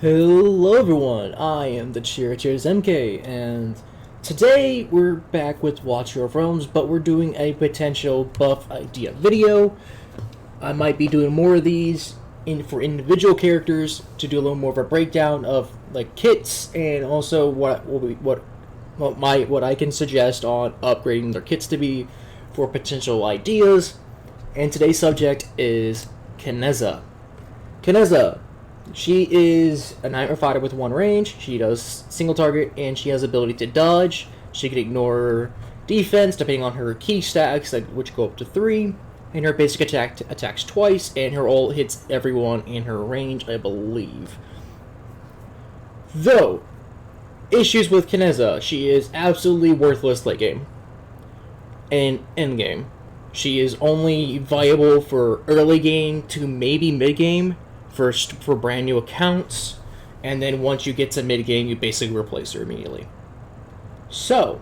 Hello everyone, I am the Cheers MK, and today we're back with Watcher of Realms, but we're doing a potential buff idea video. I might be doing more of these for individual characters to do a little more of a breakdown of like kits and also what I can suggest on upgrading their kits to be for potential ideas. And today's subject is Kineza. Kineza. She is a nightmare fighter with one range. She does single target, and she has ability to dodge. She can ignore defense depending on her key stacks, which go up to 3. And her basic attack attacks twice, and her ult hits everyone in her range, I believe. Though, issues with Kineza, she is absolutely worthless late game and end game. She is only viable for early game to maybe mid game for brand new accounts, and then once you get to mid game, you basically replace her immediately. So,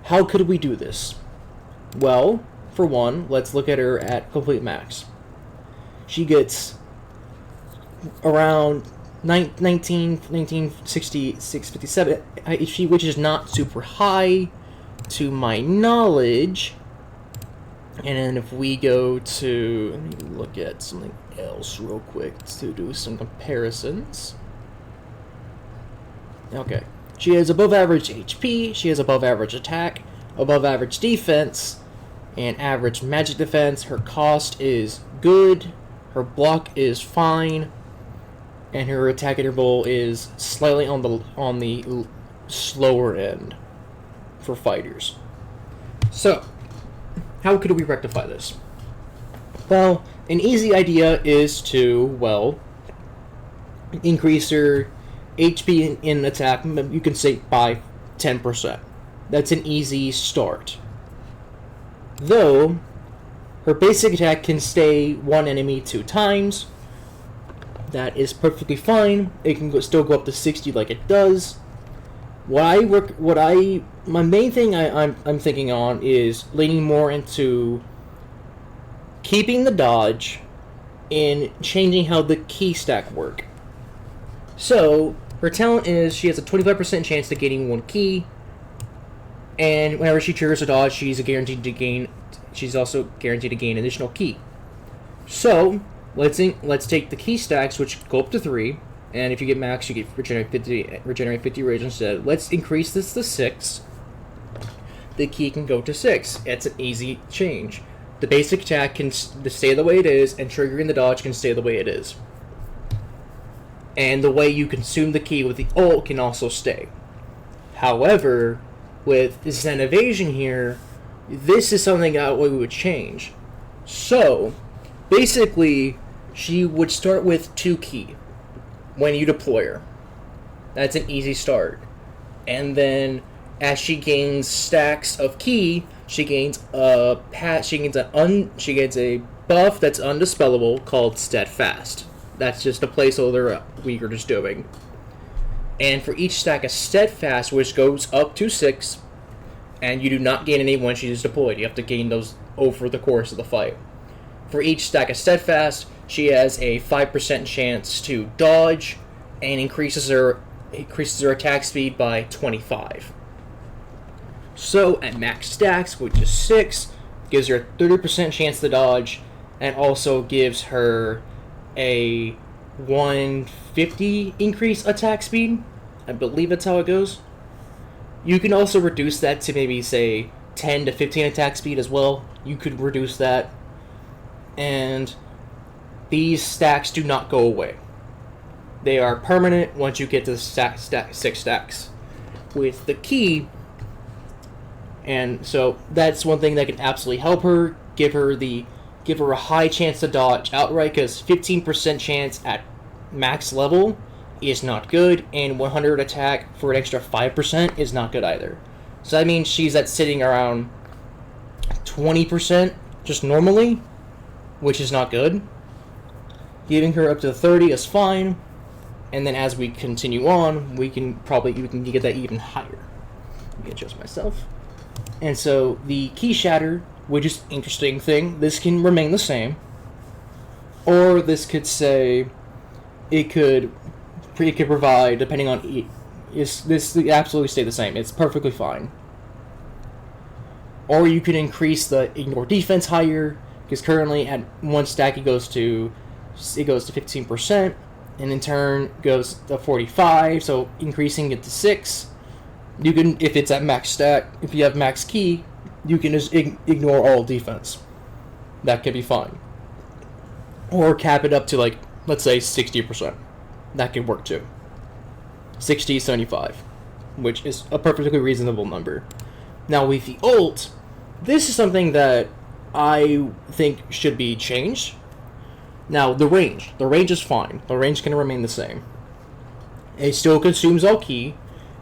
how could we do this? Well, for one, let's look at her at complete max. She gets around 1966, HP, which is not super high to my knowledge. And then if we go to, let me look at something else real quick to do some comparisons. Okay. She has above average HP, she has above average attack, above average defense, and average magic defense. Her cost is good, her block is fine, and her attack interval is slightly on the slower end for fighters. So, how could we rectify this? Well, an easy idea is to, well, increase her HP in attack, you can say by 10%. That's an easy start. Though, her basic attack can stay one enemy 2 times. That is perfectly fine. It can still go up to 60 like it does. My main thing I'm thinking on is leaning more into keeping the dodge and changing how the key stack work. So, her talent is she has a 25% chance to gaining 1 key, and whenever she triggers a dodge, she's also guaranteed to gain an additional key. So, let's take the key stacks, which go up to 3, and if you get max, you get regenerate 50 rage instead. Let's increase this to 6. The key can go to 6. It's an easy change. The basic attack can stay the way it is, and triggering the dodge can stay the way it is. And the way you consume the key with the ult can also stay. However, with Zen Evasion here, this is something that we would change. So, basically, she would start with 2 key when you deploy her. That's an easy start. And then, as she gains stacks of key, she gains a buff that's undispellable called Steadfast. That's just a placeholder we are just doing. And for each stack of Steadfast, which goes up to 6, and you do not gain any when she is deployed. You have to gain those over the course of the fight. For each stack of Steadfast, she has a 5% chance to dodge, and increases her attack speed by 25. So at max stacks, which is 6, gives her a 30% chance to dodge, and also gives her a 150 increase attack speed. I believe that's how it goes. You can also reduce that to maybe, say, 10 to 15 attack speed as well. You could reduce that. And these stacks do not go away. They are permanent once you get to 6 stacks. With the key, and so that's one thing that can absolutely help her, give her a high chance to dodge outright, because 15% chance at max level is not good, and 100 attack for an extra 5% is not good either. So that means she's sitting around 20% just normally, which is not good. Giving her up to 30 is fine, and then as we continue on, we can get that even higher. Let me adjust myself. And so the key shatter, which is an interesting thing, this can remain the same. Or this could say, it could It could provide, depending on this absolutely stay the same. It's perfectly fine. Or you could increase the ignore defense higher, because currently at one stack it goes to 15%, and in turn goes to 45. So increasing it to 6, you can, if it's at max stack, if you have max key, you can just ignore all defense. That could be fine. Or cap it up to, like, let's say 60%. That could work too. 60, 75, which is a perfectly reasonable number. Now with the ult, this is something that I think should be changed. Now the range is fine. The range can remain the same. It still consumes all ki,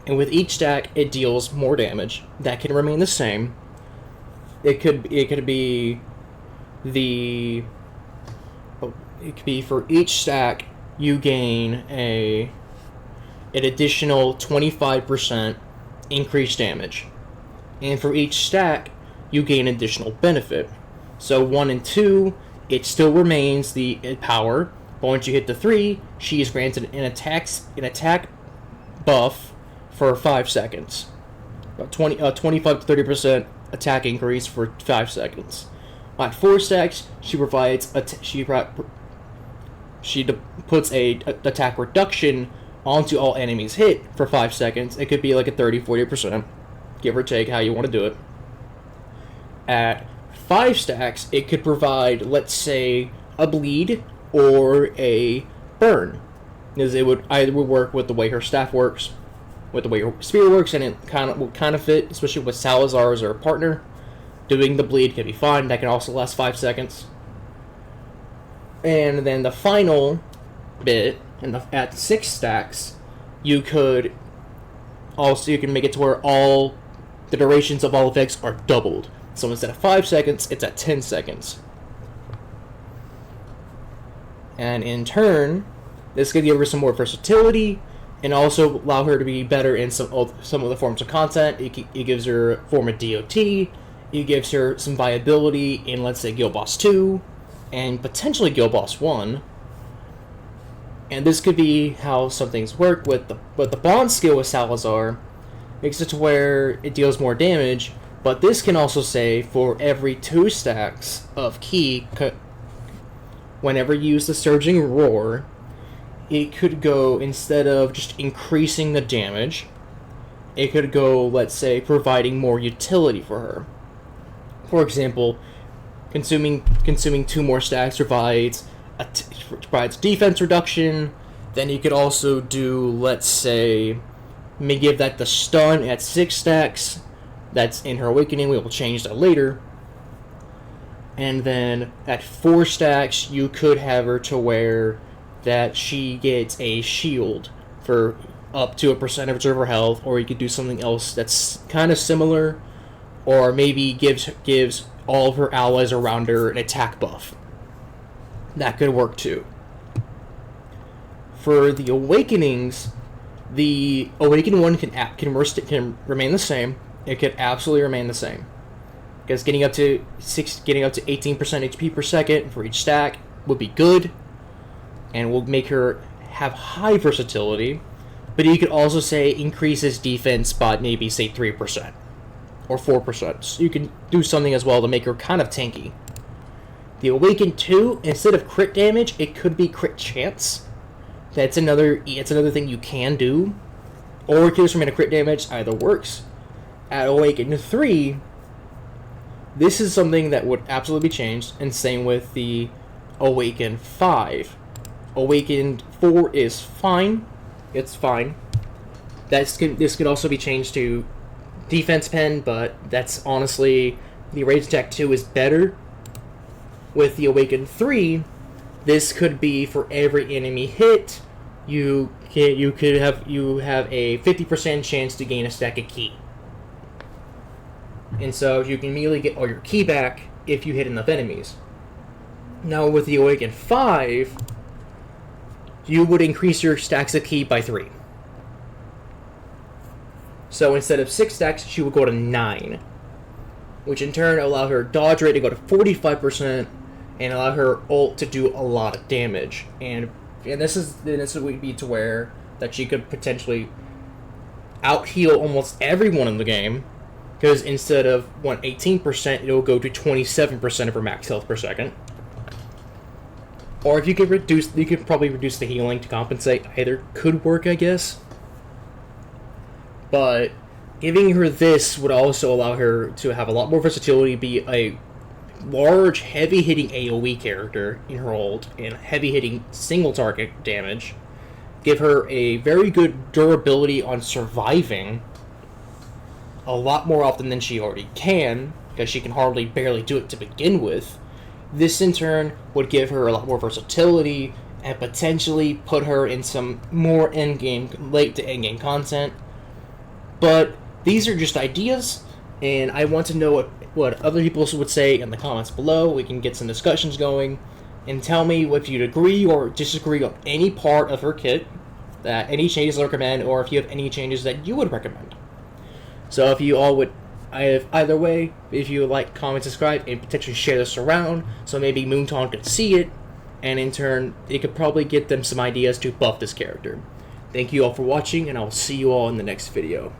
and with each stack it deals more damage. That can remain the same. It could be for each stack you gain an additional 25% increased damage, and for each stack you gain additional benefit. So 1 and 2, it still remains the power, but once you hit the 3, she is granted an attack buff for 5 seconds. About 25 to 30% attack increase for 5 seconds. At 4 stacks, she provides she puts a attack reduction onto all enemies hit for 5 seconds. It could be like a 30-40%, give or take how you want to do it. At 5 stacks, it could provide, let's say, a bleed or a burn, because it would either work with the way her staff works, with the way her spear works, and it would kind of fit, especially with Salazar as her partner. Doing the bleed can be fine. That can also last 5 seconds. And then the final bit, at 6 stacks, you can make it to where all the durations of all effects are doubled. So instead of 5 seconds, it's at 10 seconds. And in turn, this could give her some more versatility, and also allow her to be better in some of the forms of content. It gives her a form of DOT. It gives her some viability in, let's say, Guild Boss 2, and potentially Guild Boss 1. And this could be how some things work with the bond skill with Salazar. Makes it to where it deals more damage, but this can also say for every 2 stacks of ki, whenever you use the Surging Roar, it could go, instead of just increasing the damage, it could go, let's say, providing more utility for her. For example, consuming 2 more stacks provides defense reduction. Then you could also do, let's say, may give that the stun at 6 stacks. That's in her awakening. We will change that later. And then at 4 stacks, you could have her to where that she gets a shield for up to a percentage of her health, or you could do something else that's kind of similar, or maybe gives all of her allies around her an attack buff. That could work too. For the awakenings, the awakened one can remain the same. It could absolutely remain the same, because getting up to 18% HP per second for each stack would be good, and will make her have high versatility. But you could also say increases defense by maybe say 3% or 4%. So you can do something as well to make her kind of tanky. The Awakened 2, instead of crit damage, it could be crit chance. It's another thing you can do. Or it could just remain a crit damage, either works. At Awakened 3, this is something that would absolutely be changed, and same with the Awakened 5. Awakened 4 is fine. It's fine. This could also be changed to Defense Pen, but that's honestly, the Rage Attack 2 is better. With the Awakened 3, this could be for every enemy hit, you have a 50% chance to gain a stack of ki. And so you can immediately get all your ki back if you hit enough enemies. Now with the Awakened 5, you would increase your stacks of ki by 3. So instead of 6 stacks, she would go to 9. Which in turn allow her dodge rate to go to 45% and allow her ult to do a lot of damage. And And this would be to where that she could potentially out heal almost everyone in the game, because instead of 18%, it'll go to 27% of her max health per second. Or if you could probably reduce the healing to compensate. Either could work, I guess. But giving her this would also allow her to have a lot more versatility, be a large, heavy-hitting AoE character in her ult, and heavy-hitting single-target damage. Give her a very good durability on surviving a lot more often than she already can, because she can barely do it to begin with. This, in turn, would give her a lot more versatility and potentially put her in some more late to endgame content. But these are just ideas, and I want to know what other people would say in the comments below. We can get some discussions going, and tell me if you'd agree or disagree on any part of her kit, any changes I recommend, or if you have any changes that you would recommend. So if you all would, either way, if you would like, comment, subscribe, and potentially share this around, so maybe Moonton could see it, and in turn, it could probably get them some ideas to buff this character. Thank you all for watching, and I will see you all in the next video.